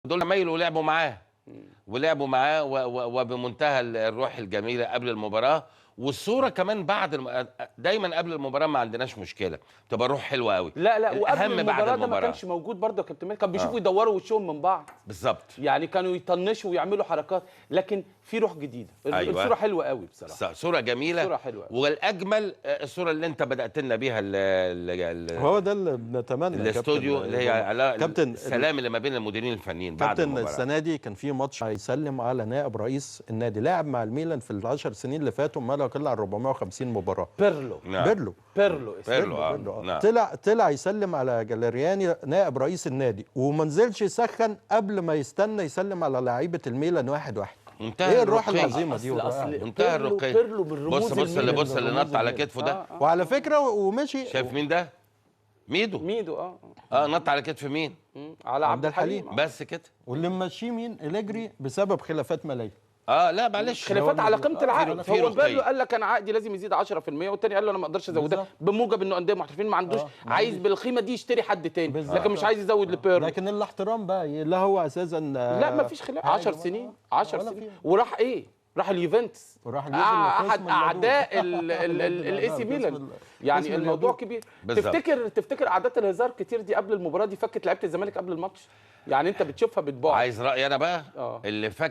دول زمايله ولعبوا معاه وبمنتهى الروح الجميله قبل المباراه، والصوره كمان بعد دايما قبل المباراه ما عندناش مشكله، تبقى روح حلوه قوي. لا وقبل الاهم بعد المباراه ده ما المباراه كانش موجود برضه يا كابتن مالك، كانوا بيشوفوا يدوروا وشهم من بعض بالظبط، يعني كانوا يطنشوا ويعملوا حركات، لكن في روح جديده. أيوة. الصوره حلوه قوي بصراحه، صوره جميله، صوره حلوه قوي. والاجمل الصوره اللي انت بدات لنا بيها هو ده اللي بنتمنى الاستوديو اللي هي كابتن السلام اللي ما بين المديرين الفنيين بعد كابتن المباراه. السنه دي كان في ماتش هيسلم على نائب رئيس النادي، لاعب مع الميلان في ال10 سنين اللي فاتوا ما لا يقل عن 450 مباراه. بيرلو. نعم. بيرلو نعم. طلع يسلم على جاليرياني نائب رئيس النادي، وما نزلش يسخن قبل ما يستنى يسلم على لعيبه الميلان واحد واحد. منتهى ايه الروح الرقي. العظيمه دي منتهى الرقي. بيرلو بالرموز بص اللي نط على كتفه ده. وعلى فكره ومشي. شايف مين ده؟ ميدو. نط على كتف مين؟ على عبد الحليم. بس كده. واللي ماشيه مين؟ إليجري بسبب خلافات ماليه. لا معلش، خلافات على قيمه العقد. هو رقي. بيرلو قال لك انا عقدي لازم يزيد 10%، والتاني قال له انا ما اقدرش ازودها بموجب انه انديه محترفين ما عندوش عايز بالقيمه دي يشتري حد تاني، لكن مش عايز يزود لبيرلو. لكن الاحترام بقى لا هو اساسا لا ما فيش خلاف. 10 سنين 10 سنين وراح راح اليوفنتوس، وراح احد اعداء الاي سي ميلان. يعني الموضوع كبير. تفتكر عادات الهزار كتير دي قبل المباراه دي فكت لعيبه الزمالك قبل الماتش؟ يعني انت بتشوفها بتباع. عايز رايي انا بقى اللي فك